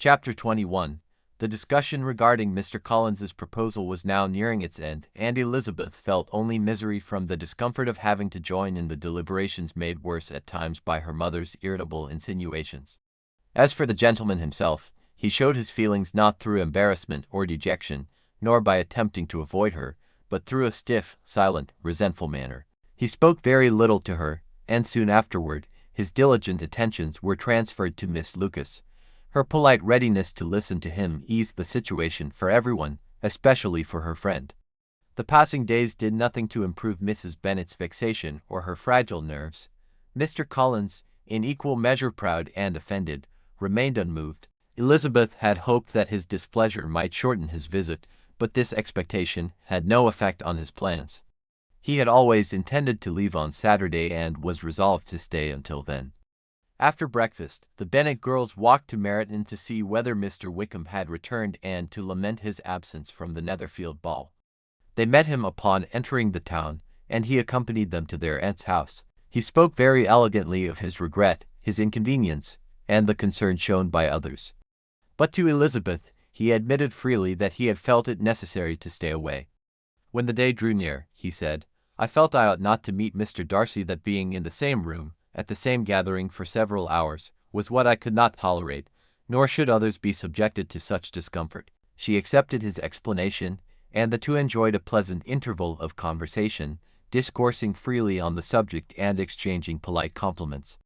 Chapter 21. The discussion regarding Mr. Collins's proposal was now nearing its end, and Elizabeth felt only misery from the discomfort of having to join in the deliberations, made worse at times by her mother's irritable insinuations. As for the gentleman himself, he showed his feelings not through embarrassment or dejection, nor by attempting to avoid her, but through a stiff, silent, resentful manner. He spoke very little to her, and soon afterward, his diligent attentions were transferred to Miss Lucas. Her polite readiness to listen to him eased the situation for everyone, especially for her friend. The passing days did nothing to improve Mrs. Bennet's vexation or her fragile nerves. Mr. Collins, in equal measure proud and offended, remained unmoved. Elizabeth had hoped that his displeasure might shorten his visit, but this expectation had no effect on his plans. He had always intended to leave on Saturday and was resolved to stay until then. After breakfast, the Bennet girls walked to Meryton to see whether Mr. Wickham had returned and to lament his absence from the Netherfield ball. They met him upon entering the town, and he accompanied them to their aunt's house. He spoke very elegantly of his regret, his inconvenience, and the concern shown by others. But to Elizabeth, he admitted freely that he had felt it necessary to stay away. When the day drew near, he said, "I felt I ought not to meet Mr. Darcy, that being in the same room, at the same gathering for several hours, was what I could not tolerate, nor should others be subjected to such discomfort." She accepted his explanation, and the two enjoyed a pleasant interval of conversation, discoursing freely on the subject and exchanging polite compliments.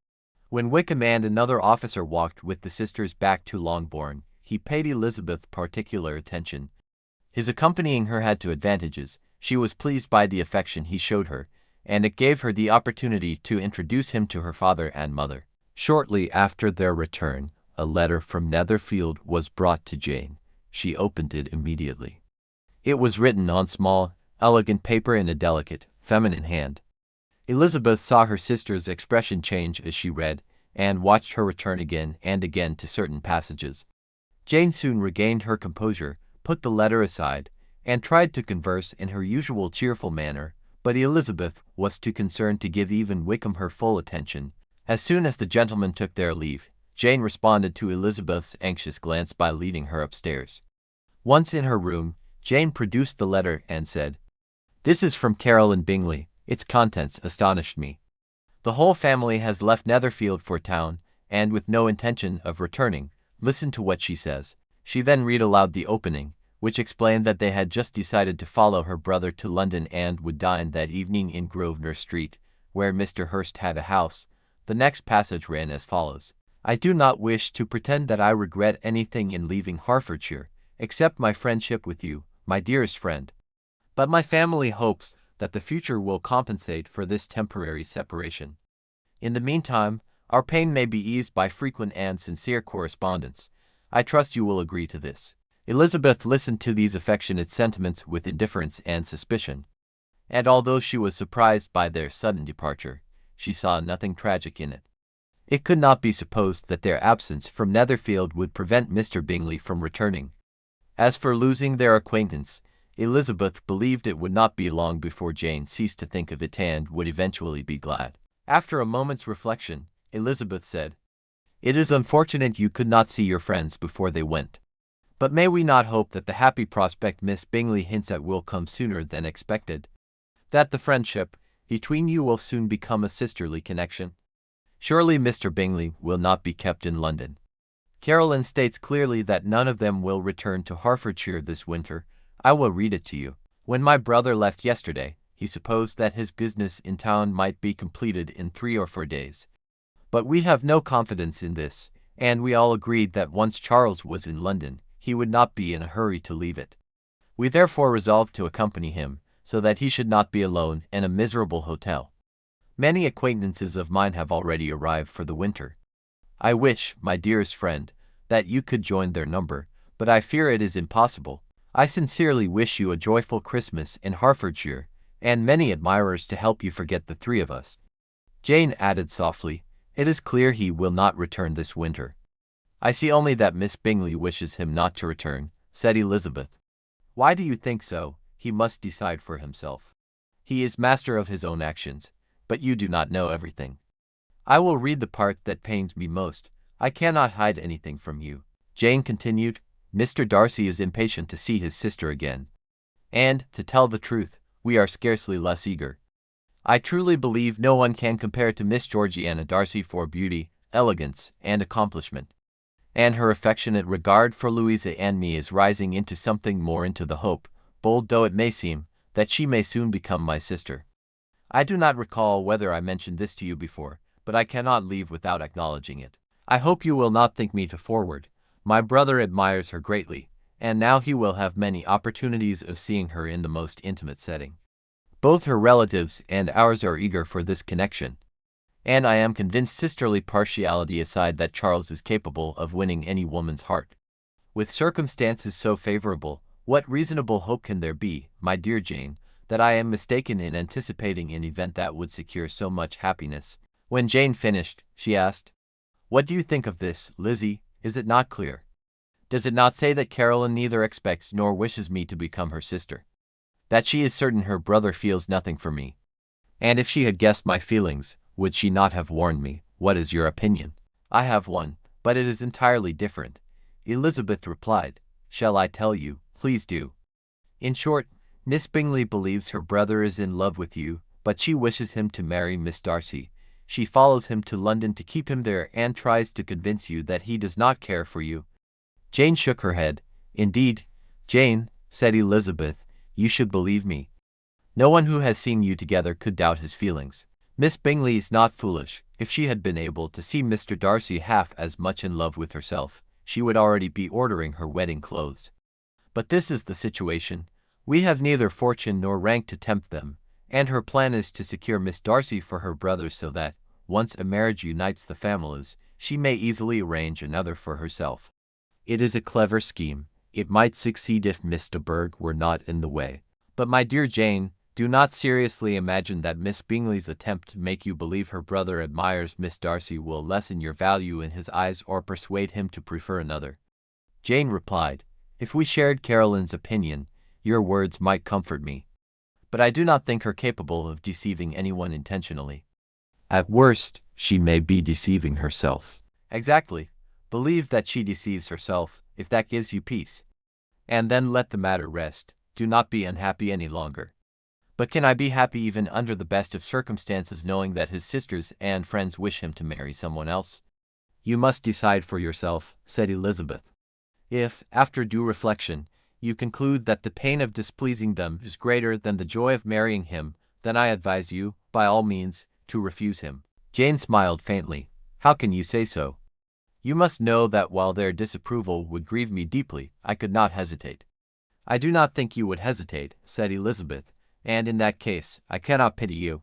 When Wickham and another officer walked with the sisters back to Longbourn, he paid Elizabeth particular attention. His accompanying her had two advantages. She was pleased by the affection he showed her, and it gave her the opportunity to introduce him to her father and mother. Shortly after their return, a letter from Netherfield was brought to Jane. She opened it immediately. It was written on small, elegant paper in a delicate, feminine hand. Elizabeth saw her sister's expression change as she read, and watched her return again and again to certain passages. Jane soon regained her composure, put the letter aside, and tried to converse in her usual cheerful manner, but Elizabeth was too concerned to give even Wickham her full attention. As soon as the gentlemen took their leave, Jane responded to Elizabeth's anxious glance by leading her upstairs. Once in her room, Jane produced the letter and said, "This is from Caroline Bingley. Its contents astonished me. The whole family has left Netherfield for town, and with no intention of returning. Listen to what she says." She then read aloud the opening, which explained that they had just decided to follow her brother to London and would dine that evening in Grosvenor Street, where Mr. Hurst had a house. The next passage ran as follows: "I do not wish to pretend that I regret anything in leaving Hertfordshire, except my friendship with you, my dearest friend. But my family hopes that the future will compensate for this temporary separation. In the meantime, our pain may be eased by frequent and sincere correspondence. I trust you will agree to this." Elizabeth listened to these affectionate sentiments with indifference and suspicion, and although she was surprised by their sudden departure, she saw nothing tragic in it. It could not be supposed that their absence from Netherfield would prevent Mr. Bingley from returning. As for losing their acquaintance, Elizabeth believed it would not be long before Jane ceased to think of it and would eventually be glad. After a moment's reflection, Elizabeth said, "It is unfortunate you could not see your friends before they went. But may we not hope that the happy prospect Miss Bingley hints at will come sooner than expected? That the friendship between you will soon become a sisterly connection? Surely Mr. Bingley will not be kept in London. Caroline states clearly that none of them will return to Hertfordshire this winter. I will read it to you. When my brother left yesterday, he supposed that his business in town might be completed in 3 or 4 days. But we have no confidence in this, and we all agreed that once Charles was in London, he would not be in a hurry to leave it. We therefore resolved to accompany him, so that he should not be alone in a miserable hotel. Many acquaintances of mine have already arrived for the winter. I wish, my dearest friend, that you could join their number, but I fear it is impossible. I sincerely wish you a joyful Christmas in Hertfordshire, and many admirers to help you forget the 3 of us." Jane added softly, "It is clear he will not return this winter." "I see only that Miss Bingley wishes him not to return," said Elizabeth. "Why do you think so? He must decide for himself. He is master of his own actions, but you do not know everything. I will read the part that pains me most. I cannot hide anything from you. Jane continued, "Mr. Darcy is impatient to see his sister again. And, to tell the truth, we are scarcely less eager. I truly believe no one can compare to Miss Georgiana Darcy for beauty, elegance, and accomplishment. And her affectionate regard for Louisa and me is rising into something more, into the hope, bold though it may seem, that she may soon become my sister. I do not recall whether I mentioned this to you before, but I cannot leave without acknowledging it. I hope you will not think me too forward. My brother admires her greatly, and now he will have many opportunities of seeing her in the most intimate setting. Both her relatives and ours are eager for this connection, and I am convinced, sisterly partiality aside, that Charles is capable of winning any woman's heart. With circumstances so favorable, what reasonable hope can there be, my dear Jane, that I am mistaken in anticipating an event that would secure so much happiness?" When Jane finished, she asked, "What do you think of this, Lizzie? Is it not clear? Does it not say that Caroline neither expects nor wishes me to become her sister? That she is certain her brother feels nothing for me? And if she had guessed my feelings, would she not have warned me? What is your opinion?" "I have one, but it is entirely different," Elizabeth replied. "Shall I tell you?" "Please do." "In short, Miss Bingley believes her brother is in love with you, but she wishes him to marry Miss Darcy. She follows him to London to keep him there and tries to convince you that he does not care for you." Jane shook her head. "Indeed, Jane," said Elizabeth, "you should believe me. No one who has seen you together could doubt his feelings. Miss Bingley is not foolish. If she had been able to see Mr. Darcy half as much in love with herself, she would already be ordering her wedding clothes. But this is the situation. We have neither fortune nor rank to tempt them, and her plan is to secure Miss Darcy for her brother so that, once a marriage unites the families, she may easily arrange another for herself. It is a clever scheme. It might succeed if Miss de Bourgh were not in the way. But my dear Jane, do not seriously imagine that Miss Bingley's attempt to make you believe her brother admires Miss Darcy will lessen your value in his eyes or persuade him to prefer another." Jane replied, "If we shared Caroline's opinion, your words might comfort me. But I do not think her capable of deceiving anyone intentionally. At worst, she may be deceiving herself." "Exactly. Believe that she deceives herself, if that gives you peace. And then let the matter rest. Do not be unhappy any longer." "But can I be happy even under the best of circumstances, knowing that his sisters and friends wish him to marry someone else?" "You must decide for yourself," said Elizabeth. "If, after due reflection, you conclude that the pain of displeasing them is greater than the joy of marrying him, then I advise you, by all means, to refuse him." Jane smiled faintly. "How can you say so? You must know that while their disapproval would grieve me deeply, I could not hesitate." "I do not think you would hesitate," said Elizabeth, "and in that case, I cannot pity you.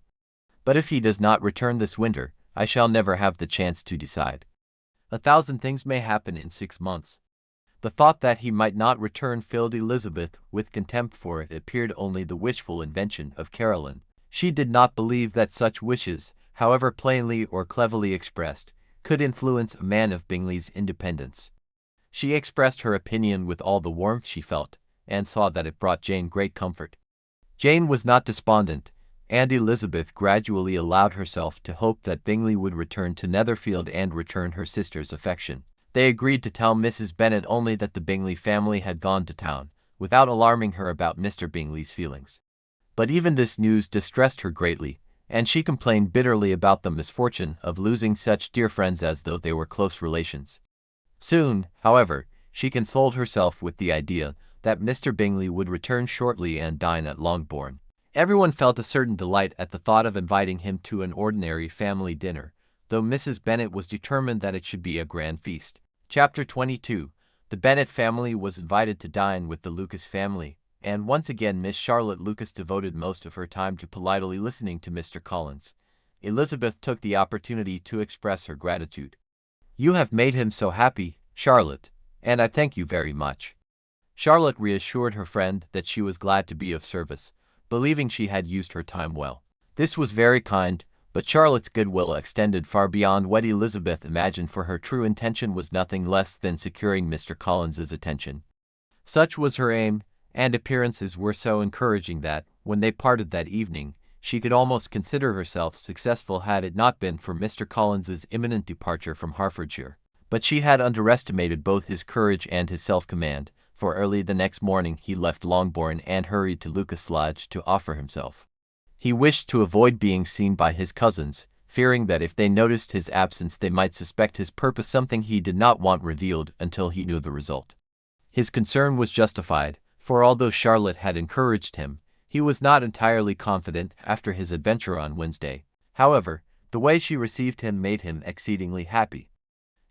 But if he does not return this winter, I shall never have the chance to decide. 1,000 things may happen in 6 months. The thought that he might not return filled Elizabeth with contempt, for it appeared only the wishful invention of Caroline. She did not believe that such wishes, however plainly or cleverly expressed, could influence a man of Bingley's independence. She expressed her opinion with all the warmth she felt, and saw that it brought Jane great comfort. Jane was not despondent, and Elizabeth gradually allowed herself to hope that Bingley would return to Netherfield and return her sister's affection. They agreed to tell Mrs. Bennet only that the Bingley family had gone to town, without alarming her about Mr. Bingley's feelings. But even this news distressed her greatly, and she complained bitterly about the misfortune of losing such dear friends as though they were close relations. Soon, however, she consoled herself with the idea that Mr. Bingley would return shortly and dine at Longbourn. Everyone felt a certain delight at the thought of inviting him to an ordinary family dinner, though Mrs. Bennet was determined that it should be a grand feast. Chapter 22. The Bennet family was invited to dine with the Lucas family, and once again Miss Charlotte Lucas devoted most of her time to politely listening to Mr. Collins. Elizabeth took the opportunity to express her gratitude. "You have made him so happy, Charlotte, and I thank you very much." Charlotte reassured her friend that she was glad to be of service, believing she had used her time well. This was very kind, but Charlotte's goodwill extended far beyond what Elizabeth imagined, for her true intention was nothing less than securing Mr. Collins's attention. Such was her aim, and appearances were so encouraging that, when they parted that evening, she could almost consider herself successful had it not been for Mr. Collins's imminent departure from Hertfordshire. But she had underestimated both his courage and his self-command, for early the next morning he left Longbourn and hurried to Lucas Lodge to offer himself. He wished to avoid being seen by his cousins, fearing that if they noticed his absence they might suspect his purpose, something he did not want revealed until he knew the result. His concern was justified, for although Charlotte had encouraged him, he was not entirely confident after his adventure on Wednesday. However, the way she received him made him exceedingly happy.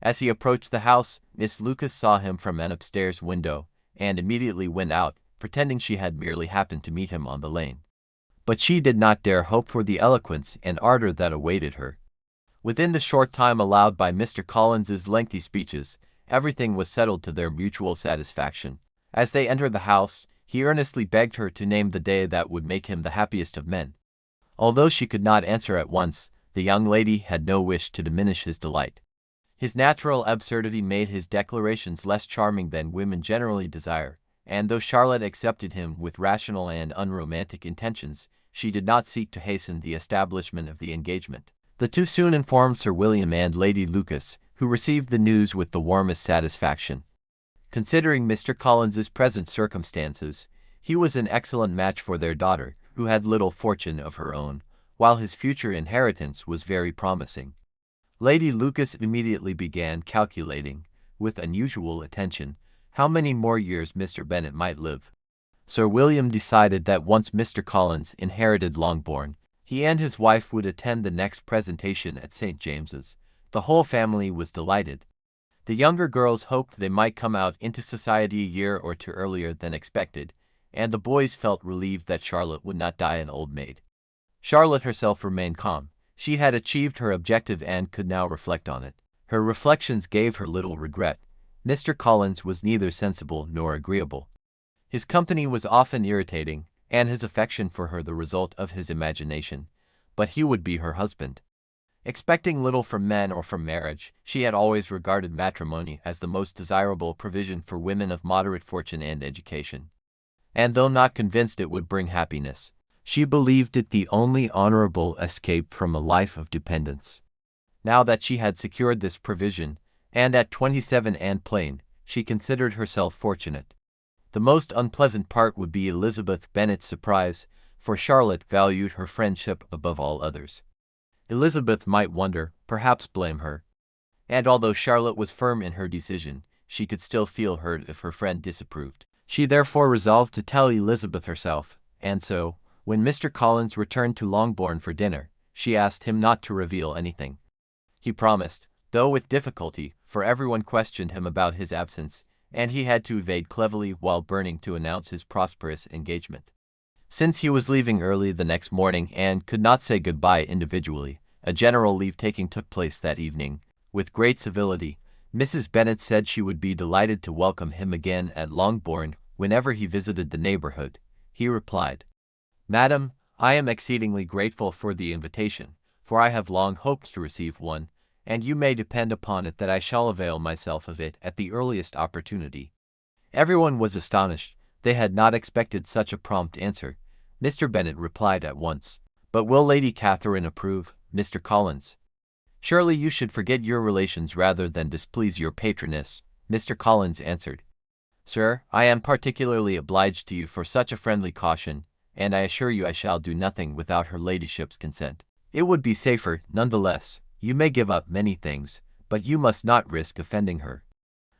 As he approached the house, Miss Lucas saw him from an upstairs window, and immediately went out, pretending she had merely happened to meet him on the lane. But she did not dare hope for the eloquence and ardor that awaited her. Within the short time allowed by Mr. Collins's lengthy speeches, everything was settled to their mutual satisfaction. As they entered the house, he earnestly begged her to name the day that would make him the happiest of men. Although she could not answer at once, the young lady had no wish to diminish his delight. His natural absurdity made his declarations less charming than women generally desire, and though Charlotte accepted him with rational and unromantic intentions, she did not seek to hasten the establishment of the engagement. The two soon informed Sir William and Lady Lucas, who received the news with the warmest satisfaction. Considering Mr. Collins's present circumstances, he was an excellent match for their daughter, who had little fortune of her own, while his future inheritance was very promising. Lady Lucas immediately began calculating, with unusual attention, how many more years Mr. Bennet might live. Sir William decided that once Mr. Collins inherited Longbourn, he and his wife would attend the next presentation at St. James's. The whole family was delighted. The younger girls hoped they might come out into society a year or two earlier than expected, and the boys felt relieved that Charlotte would not die an old maid. Charlotte herself remained calm. She had achieved her objective and could now reflect on it. Her reflections gave her little regret. Mr. Collins was neither sensible nor agreeable. His company was often irritating, and his affection for her the result of his imagination, but he would be her husband. Expecting little from men or from marriage, she had always regarded matrimony as the most desirable provision for women of moderate fortune and education. And though not convinced it would bring happiness, she believed it the only honorable escape from a life of dependence. Now that she had secured this provision, and at 27 and plain, she considered herself fortunate. The most unpleasant part would be Elizabeth Bennet's surprise, for Charlotte valued her friendship above all others. Elizabeth might wonder, perhaps blame her. And although Charlotte was firm in her decision, she could still feel hurt if her friend disapproved. She therefore resolved to tell Elizabeth herself, and so, when Mr. Collins returned to Longbourn for dinner, she asked him not to reveal anything. He promised, though with difficulty, for everyone questioned him about his absence, and he had to evade cleverly while burning to announce his prosperous engagement. Since he was leaving early the next morning and could not say goodbye individually, a general leave-taking took place that evening. With great civility, Mrs. Bennet said she would be delighted to welcome him again at Longbourn whenever he visited the neighborhood. He replied, "Madam, I am exceedingly grateful for the invitation, for I have long hoped to receive one, and you may depend upon it that I shall avail myself of it at the earliest opportunity." Everyone was astonished. They had not expected such a prompt answer. Mr. Bennet replied at once, "But will Lady Catherine approve, Mr. Collins? Surely you should forget your relations rather than displease your patroness." Mr. Collins answered, "Sir, I am particularly obliged to you for such a friendly caution, and I assure you I shall do nothing without her ladyship's consent. It would be safer, nonetheless. You may give up many things, but you must not risk offending her.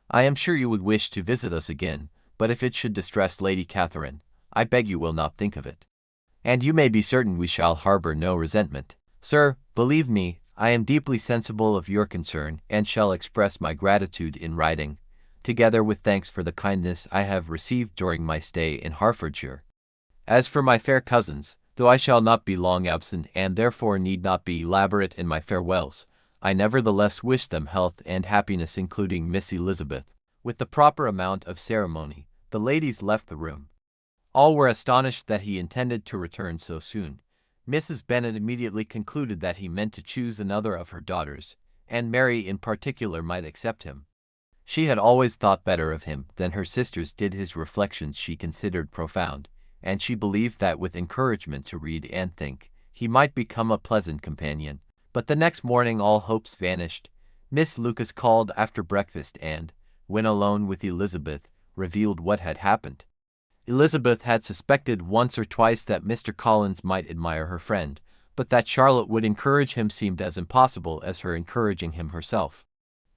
I am sure you would wish to visit us again, but if it should distress Lady Catherine, I beg you will not think of it. And you may be certain we shall harbor no resentment. Sir, believe me, I am deeply sensible of your concern and shall express my gratitude in writing, together with thanks for the kindness I have received during my stay in Hertfordshire. As for my fair cousins, though I shall not be long absent and therefore need not be elaborate in my farewells, I nevertheless wish them health and happiness, including Miss Elizabeth." With the proper amount of ceremony, the ladies left the room. All were astonished that he intended to return so soon. Mrs. Bennet immediately concluded that he meant to choose another of her daughters, and Mary in particular might accept him. She had always thought better of him than her sisters did. His reflections she considered profound, and she believed that with encouragement to read and think, he might become a pleasant companion. But the next morning all hopes vanished. Miss Lucas called after breakfast and, when alone with Elizabeth, revealed what had happened. Elizabeth had suspected once or twice that Mr. Collins might admire her friend, but that Charlotte would encourage him seemed as impossible as her encouraging him herself.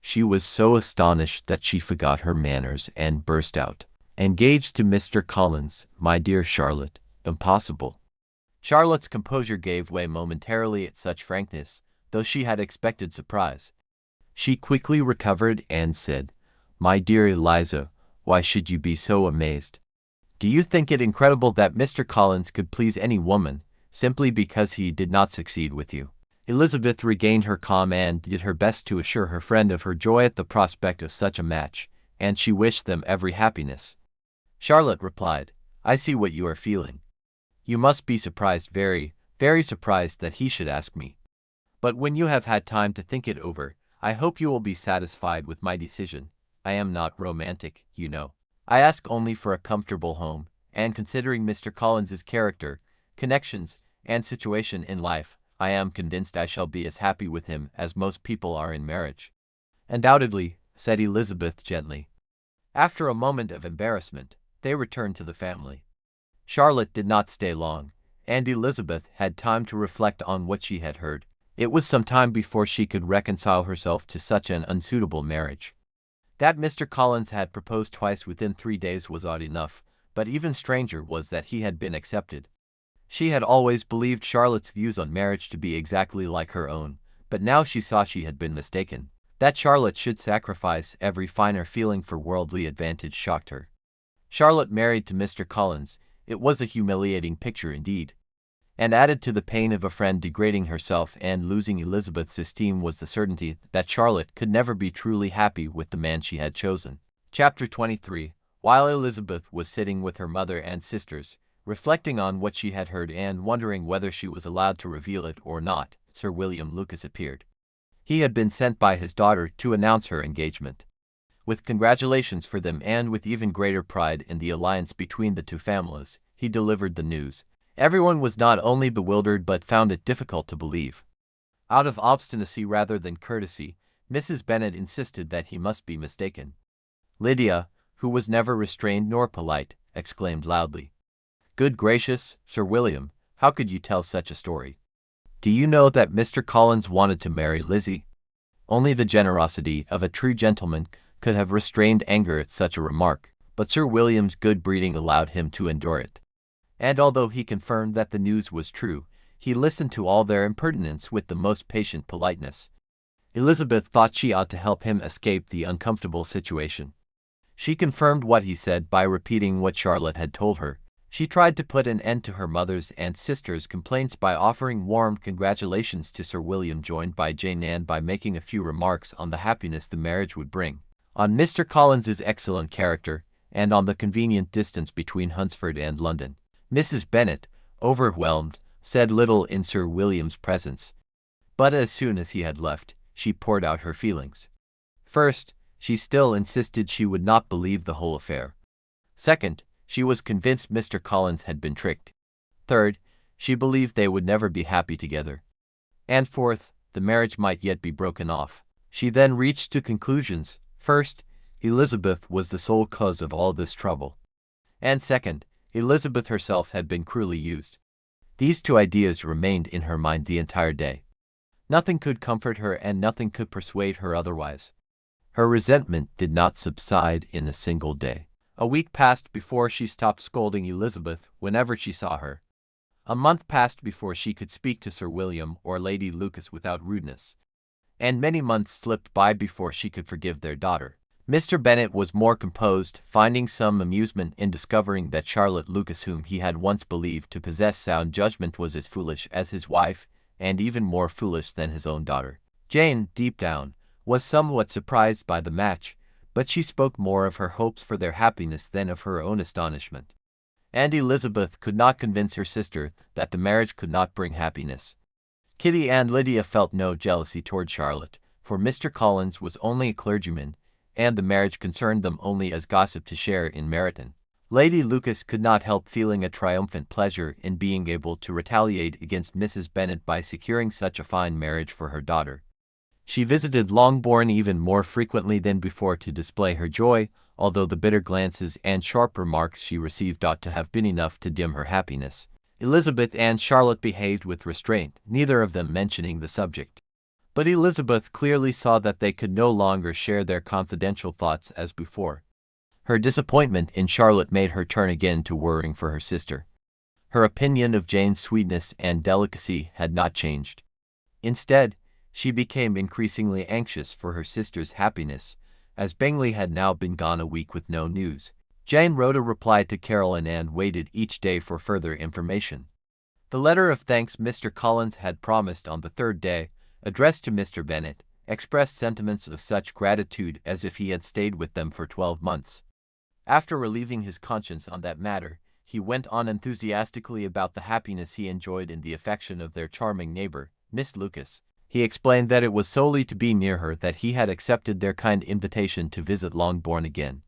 She was so astonished that she forgot her manners and burst out, "Engaged to Mr. Collins, my dear Charlotte, impossible." Charlotte's composure gave way momentarily at such frankness, though she had expected surprise. She quickly recovered and said, "My dear Eliza, why should you be so amazed? Do you think it incredible that Mr. Collins could please any woman, simply because he did not succeed with you?" Elizabeth regained her calm and did her best to assure her friend of her joy at the prospect of such a match, and she wished them every happiness. Charlotte replied, "I see what you are feeling. You must be surprised, very, very surprised that he should ask me. But when you have had time to think it over, I hope you will be satisfied with my decision. I am not romantic, you know. I ask only for a comfortable home, and considering Mr. Collins's character, connections, and situation in life, I am convinced I shall be as happy with him as most people are in marriage." "Undoubtedly," said Elizabeth gently. After a moment of embarrassment, they returned to the family. Charlotte did not stay long, and Elizabeth had time to reflect on what she had heard. It was some time before she could reconcile herself to such an unsuitable marriage. That Mr. Collins had proposed twice within 3 days was odd enough, but even stranger was that he had been accepted. She had always believed Charlotte's views on marriage to be exactly like her own, but now she saw she had been mistaken. That Charlotte should sacrifice every finer feeling for worldly advantage shocked her. Charlotte married to Mr. Collins, it was a humiliating picture indeed. And added to the pain of a friend degrading herself and losing Elizabeth's esteem was the certainty that Charlotte could never be truly happy with the man she had chosen. Chapter 23. While Elizabeth was sitting with her mother and sisters, reflecting on what she had heard and wondering whether she was allowed to reveal it or not, Sir William Lucas appeared. He had been sent by his daughter to announce her engagement. With congratulations for them and with even greater pride in the alliance between the two families, he delivered the news. Everyone was not only bewildered but found it difficult to believe. Out of obstinacy rather than courtesy, Mrs. Bennet insisted that he must be mistaken. Lydia, who was never restrained nor polite, exclaimed loudly, "Good gracious, Sir William, how could you tell such a story? Do you know that Mr. Collins wanted to marry Lizzie?" Only the generosity of a true gentleman could have restrained anger at such a remark, but Sir William's good breeding allowed him to endure it. And although he confirmed that the news was true, he listened to all their impertinence with the most patient politeness. Elizabeth thought she ought to help him escape the uncomfortable situation. She confirmed what he said by repeating what Charlotte had told her. She tried to put an end to her mother's and sisters' complaints by offering warm congratulations to Sir William, joined by Jane, and by making a few remarks on the happiness the marriage would bring, on Mr. Collins's excellent character, and on the convenient distance between Hunsford and London. Mrs. Bennet, overwhelmed, said little in Sir William's presence, but as soon as he had left, she poured out her feelings. First, she still insisted she would not believe the whole affair. Second, she was convinced Mr. Collins had been tricked. Third, she believed they would never be happy together. And fourth, the marriage might yet be broken off. She then reached two conclusions. First, Elizabeth was the sole cause of all this trouble. And second, Elizabeth herself had been cruelly used. These two ideas remained in her mind the entire day. Nothing could comfort her and nothing could persuade her otherwise. Her resentment did not subside in a single day. A week passed before she stopped scolding Elizabeth whenever she saw her. A month passed before she could speak to Sir William or Lady Lucas without rudeness. And many months slipped by before she could forgive their daughter. Mr. Bennet was more composed, finding some amusement in discovering that Charlotte Lucas, whom he had once believed to possess sound judgment, was as foolish as his wife, and even more foolish than his own daughter. Jane, deep down, was somewhat surprised by the match, but she spoke more of her hopes for their happiness than of her own astonishment. And Elizabeth could not convince her sister that the marriage could not bring happiness. Kitty and Lydia felt no jealousy toward Charlotte, for Mr. Collins was only a clergyman, and the marriage concerned them only as gossip to share in Meryton. Lady Lucas could not help feeling a triumphant pleasure in being able to retaliate against Mrs. Bennet by securing such a fine marriage for her daughter. She visited Longbourn even more frequently than before to display her joy, although the bitter glances and sharp remarks she received ought to have been enough to dim her happiness. Elizabeth and Charlotte behaved with restraint, neither of them mentioning the subject. But Elizabeth clearly saw that they could no longer share their confidential thoughts as before. Her disappointment in Charlotte made her turn again to worrying for her sister. Her opinion of Jane's sweetness and delicacy had not changed. Instead, she became increasingly anxious for her sister's happiness, as Bingley had now been gone a week with no news. Jane wrote a reply to Caroline and waited each day for further information. The letter of thanks Mr. Collins had promised on the third day, addressed to Mr. Bennet, expressed sentiments of such gratitude as if he had stayed with them for 12 months. After relieving his conscience on that matter, he went on enthusiastically about the happiness he enjoyed in the affection of their charming neighbor, Miss Lucas. He explained that it was solely to be near her that he had accepted their kind invitation to visit Longbourn again.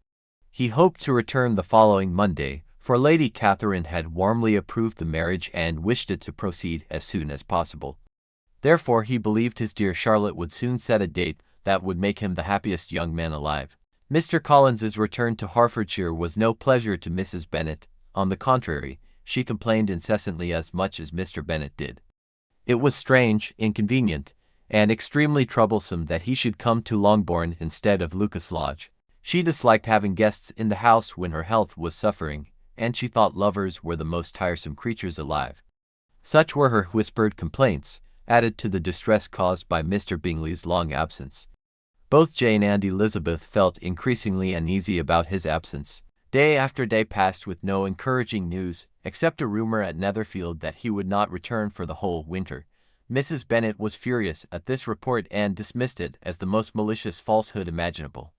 He hoped to return the following Monday, for Lady Catherine had warmly approved the marriage and wished it to proceed as soon as possible. Therefore he believed his dear Charlotte would soon set a date that would make him the happiest young man alive. Mr. Collins's return to Hertfordshire was no pleasure to Mrs. Bennet. On the contrary, she complained incessantly as much as Mr. Bennet did. It was strange, inconvenient, and extremely troublesome that he should come to Longbourn instead of Lucas Lodge. She disliked having guests in the house when her health was suffering, and she thought lovers were the most tiresome creatures alive. Such were her whispered complaints, added to the distress caused by Mr. Bingley's long absence. Both Jane and Elizabeth felt increasingly uneasy about his absence. Day after day passed with no encouraging news, except a rumor at Netherfield that he would not return for the whole winter. Mrs. Bennet was furious at this report and dismissed it as the most malicious falsehood imaginable.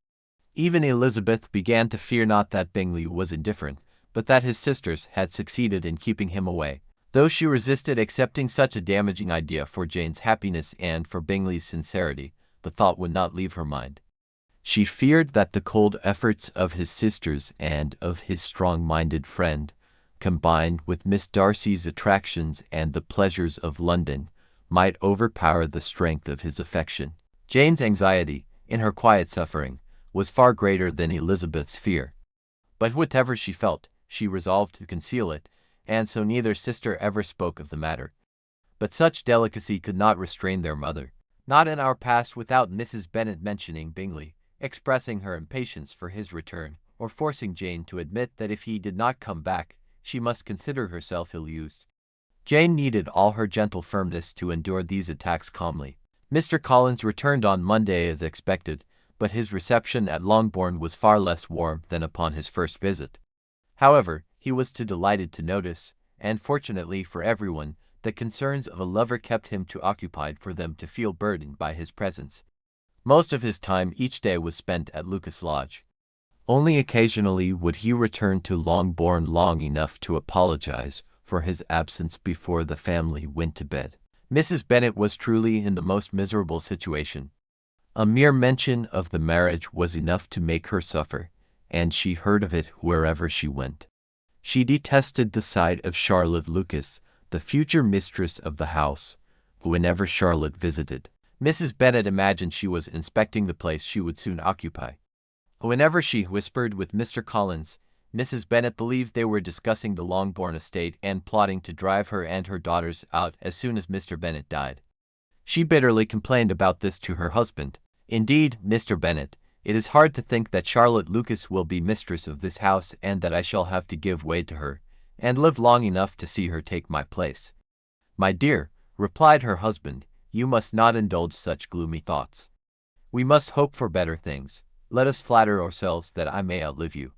Even Elizabeth began to fear not that Bingley was indifferent, but that his sisters had succeeded in keeping him away. Though she resisted accepting such a damaging idea for Jane's happiness and for Bingley's sincerity, the thought would not leave her mind. She feared that the cold efforts of his sisters and of his strong-minded friend, combined with Miss Darcy's attractions and the pleasures of London, might overpower the strength of his affection. Jane's anxiety, in her quiet suffering, was far greater than Elizabeth's fear. But whatever she felt, she resolved to conceal it, and so neither sister ever spoke of the matter. But such delicacy could not restrain their mother. Not an hour passed without Mrs. Bennet mentioning Bingley, expressing her impatience for his return, or forcing Jane to admit that if he did not come back, she must consider herself ill-used. Jane needed all her gentle firmness to endure these attacks calmly. Mr. Collins returned on Monday as expected, but his reception at Longbourn was far less warm than upon his first visit. However, he was too delighted to notice, and fortunately for everyone, the concerns of a lover kept him too occupied for them to feel burdened by his presence. Most of his time each day was spent at Lucas Lodge. Only occasionally would he return to Longbourn long enough to apologize for his absence before the family went to bed. Mrs. Bennet was truly in the most miserable situation. A mere mention of the marriage was enough to make her suffer, and she heard of it wherever she went. She detested the sight of Charlotte Lucas, the future mistress of the house, whenever Charlotte visited. Mrs. Bennet imagined she was inspecting the place she would soon occupy. Whenever she whispered with Mr. Collins, Mrs. Bennet believed they were discussing the Longbourn estate and plotting to drive her and her daughters out as soon as Mr. Bennet died. She bitterly complained about this to her husband. Indeed, Mr. Bennet, it is hard to think that Charlotte Lucas will be mistress of this house and that I shall have to give way to her, and live long enough to see her take my place. My dear, replied her husband, you must not indulge such gloomy thoughts. We must hope for better things. Let us flatter ourselves that I may outlive you.